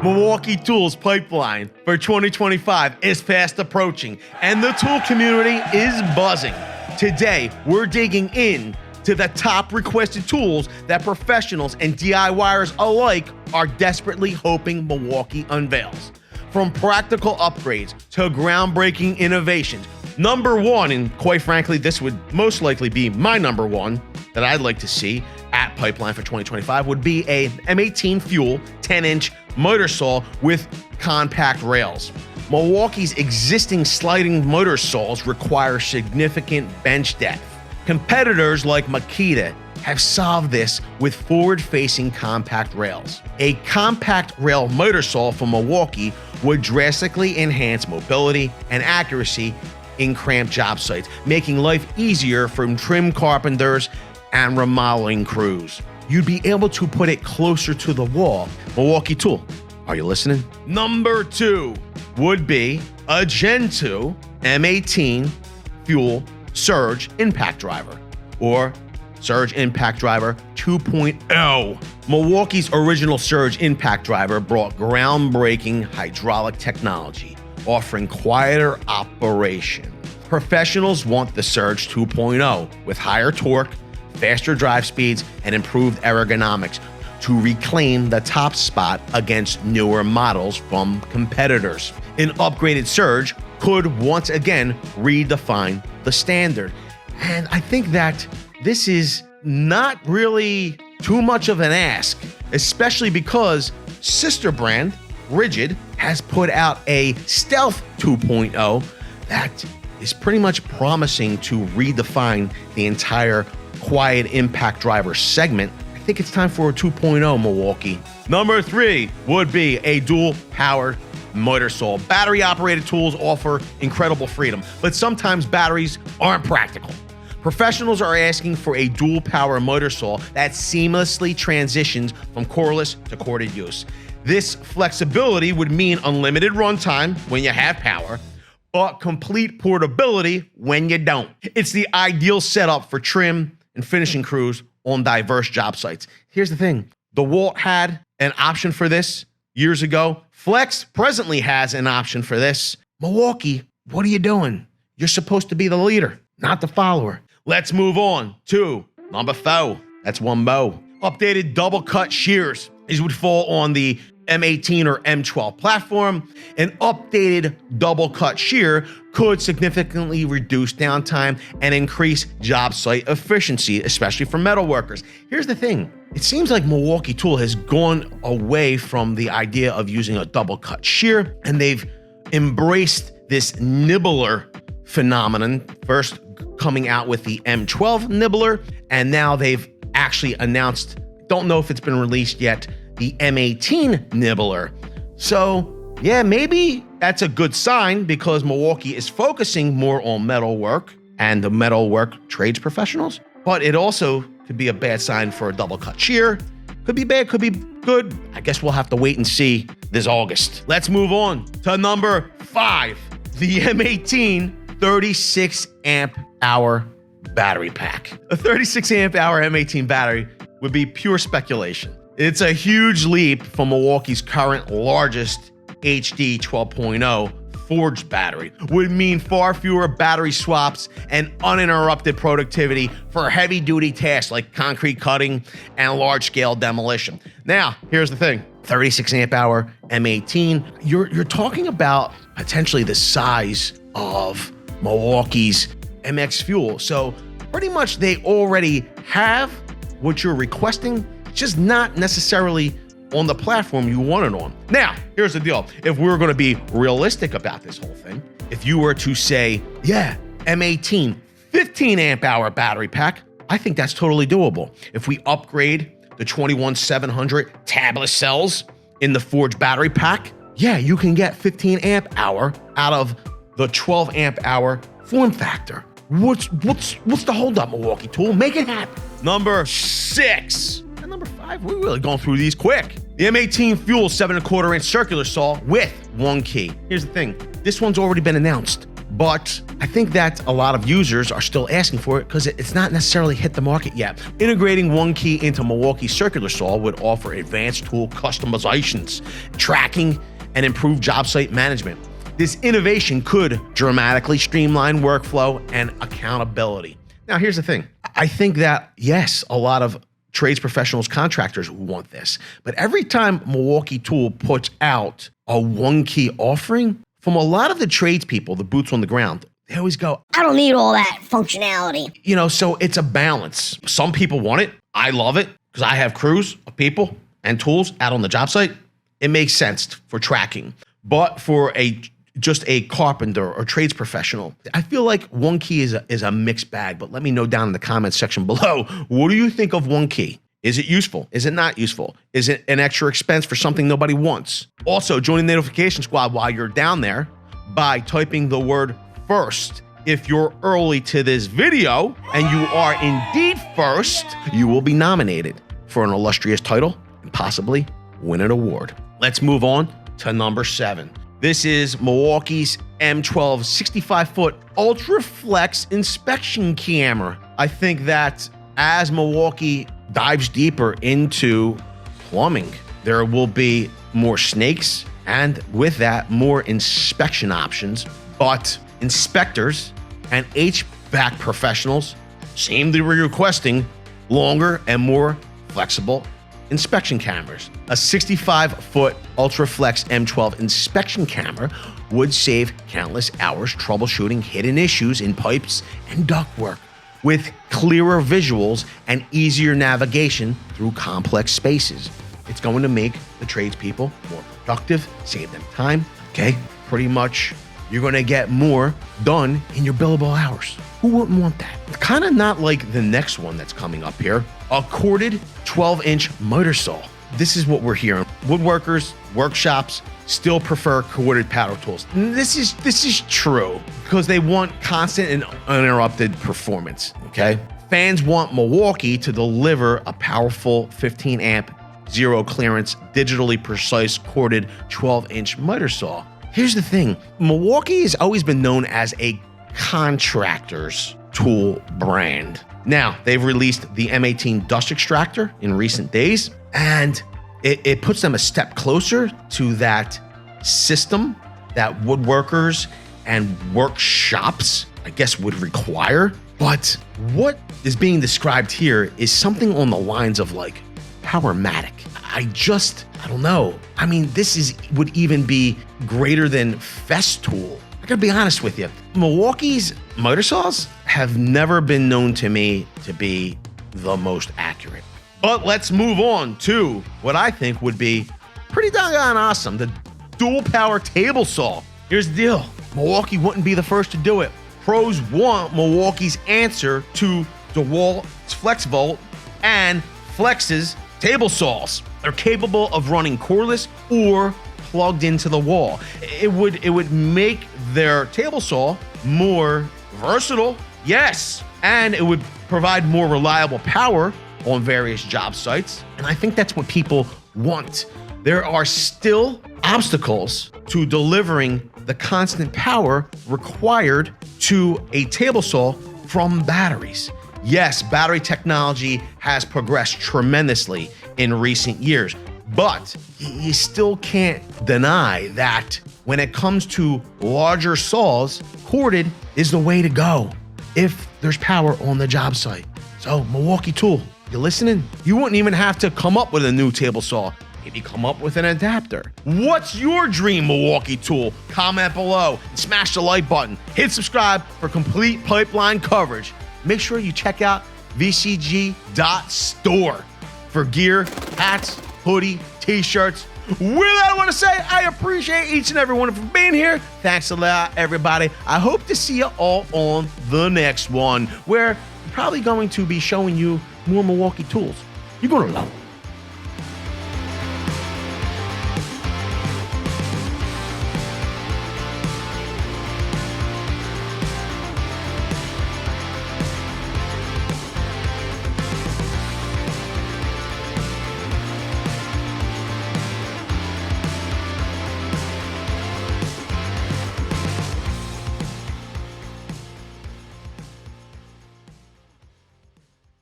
Milwaukee Tools pipeline for 2025 is fast approaching, and the tool community is buzzing. Today, we're digging in to the top requested tools that professionals and DIYers alike are desperately hoping Milwaukee unveils. From practical upgrades to groundbreaking innovations, number one, and quite frankly, this would most likely be my number one that I'd like to see at Pipeline for 2025 would be a M18 FUEL 10-inch miter saw with compact rails. Milwaukee's existing sliding miter saws require significant bench depth. Competitors like Makita have solved this with forward-facing compact rails. A compact rail miter saw from Milwaukee would drastically enhance mobility and accuracy in cramped job sites, making life easier for trim carpenters and remodeling crews. You'd be able to put it closer to the wall. Milwaukee Tool, are you listening? Number two would be a Gen 2 M18 FUEL Surge Impact Driver, or Surge Impact Driver 2.0. Milwaukee's original Surge Impact Driver brought groundbreaking hydraulic technology, offering quieter operation. Professionals want the Surge 2.0 with higher torque, faster drive speeds, and improved ergonomics to reclaim the top spot against newer models from competitors. An upgraded Surge could once again redefine the standard. And I think that this is not really too much of an ask, especially because sister brand Rigid has put out a Stealth 2.0 that is pretty much promising to redefine the entire quiet impact driver segment. I think it's time for a 2.0, Milwaukee. Number three would be a dual powered miter saw. Battery operated tools offer incredible freedom, but sometimes batteries aren't practical. Professionals are asking for a dual power miter saw that seamlessly transitions from cordless to corded use. This flexibility would mean unlimited runtime when you have power, but complete portability when you don't. It's the ideal setup for trim and finishing crews on diverse job sites. Here's the thing. DeWalt had an option for this years ago. Flex presently has an option for this. Milwaukee, what are you doing? You're supposed to be the leader, not the follower. Let's move on to number 4. That's one bow. Updated double cut shears. These would fall on the M18 or M12 platform. An updated double cut shear could significantly reduce downtime and increase job site efficiency, especially for metal workers. Here's the thing. It seems like Milwaukee Tool has gone away from the idea of using a double cut shear, and they've embraced this nibbler phenomenon, first coming out with the M12 nibbler, and now they've actually announced, don't know if it's been released yet, the M18 nibbler. So yeah, maybe that's a good sign because Milwaukee is focusing more on metal work and the metal work trades professionals, but it also could be a bad sign for a double cut shear. Could be bad, could be good. I guess we'll have to wait and see this August. Let's move on to number 5, the M18 36 amp hour battery pack. A 36 amp hour M18 battery would be pure speculation. It's a huge leap from Milwaukee's current largest HD 12.0 forged battery. Would mean far fewer battery swaps and uninterrupted productivity for heavy duty tasks like concrete cutting and large scale demolition. Now, here's the thing. 36 amp hour M18, you're talking about potentially the size of Milwaukee's MX FUEL. So pretty much they already have what you're requesting, just not necessarily on the platform you want it on. Now, here's the deal. If we were going to be realistic about this whole thing, if you were to say, yeah, M18, 15 amp hour battery pack, I think that's totally doable. If we upgrade the 21700 tablet cells in the forged battery pack, yeah, you can get 15 amp hour out of the 12 amp hour form factor. What's the holdup, Milwaukee Tool? Make it happen. Number 6. And number 5, we're really going through these quick. The M18 FUEL 7.25 inch circular saw with OneKey. Here's the thing. This one's already been announced. but I think that a lot of users are still asking for it because it's not necessarily hit the market yet. Integrating OneKey into Milwaukee circular saw would offer advanced tool customizations, tracking, and improved job site management. This innovation could dramatically streamline workflow and accountability. Now, here's the thing. I think that, yes, a lot of trades professionals, contractors want this, but every time Milwaukee Tool puts out a OneKey offering, from a lot of the tradespeople, the boots on the ground, they always go, I don't need all that functionality. You know, so it's a balance. Some people want it. I love it because I have crews of people and tools out on the job site. It makes sense for tracking. But for just a carpenter or trades professional, I feel like OneKey is a mixed bag, but let me know down in the comments section below. What do you think of OneKey? Is it useful? Is it not useful? Is it an extra expense for something nobody wants? Also, join the notification squad while you're down there by typing the word first. If you're early to this video and you are indeed first, you will be nominated for an illustrious title and possibly win an award. Let's move on to number 7. This is Milwaukee's M12 65-foot Ultra Flex inspection camera. I think that as Milwaukee dives deeper into plumbing, there will be more snakes and with that, more inspection options. But inspectors and HVAC professionals seem to be requesting longer and more flexible inspection cameras. A 65-foot UltraFlex M12 inspection camera would save countless hours troubleshooting hidden issues in pipes and ductwork, with clearer visuals and easier navigation through complex spaces. It's going to make the tradespeople more productive, save them time, okay? Pretty much, you're gonna get more done in your billable hours. Who wouldn't want that? Kind of not like the next one that's coming up here, a corded 12-inch miter saw. This is what we're hearing. Woodworkers, workshops still prefer corded power tools. This is true because they want constant and uninterrupted performance, okay? Fans want Milwaukee to deliver a powerful 15 amp, zero clearance, digitally precise corded 12-inch miter saw. Here's the thing, Milwaukee has always been known as a contractor's tool brand. Now, they've released the M18 dust extractor in recent days, and it puts them a step closer to that system that woodworkers and workshops, I guess, would require. But what is being described here is something on the lines of like Powermatic. I don't know. I mean, would even be greater than Festool. I gotta be honest with you. Milwaukee's miter saws have never been known to me to be the most accurate. But let's move on to what I think would be pretty doggone awesome, the dual power table saw. Here's the deal. Milwaukee wouldn't be the first to do it. Pros want Milwaukee's answer to DeWalt's FlexVolt and Flex's table saws. They're capable of running cordless or plugged into the wall. It would make their table saw more versatile, yes, and it would provide more reliable power on various job sites. And I think that's what people want. There are still obstacles to delivering the constant power required to a table saw from batteries. Yes, battery technology has progressed tremendously in recent years, but you still can't deny that when it comes to larger saws, corded is the way to go if there's power on the job site. So Milwaukee Tool, you listening? You wouldn't even have to come up with a new table saw. Maybe come up with an adapter. What's your dream Milwaukee tool? Comment below and smash the like button. Hit subscribe for complete pipeline coverage. Make sure you check out vcg.store for gear, hats, hoodie, t-shirts. With that, I want to say I appreciate each and every one of you for being here. Thanks a lot, everybody. I hope to see you all on the next one, where I'm probably going to be showing you more Milwaukee tools. You're going to love it.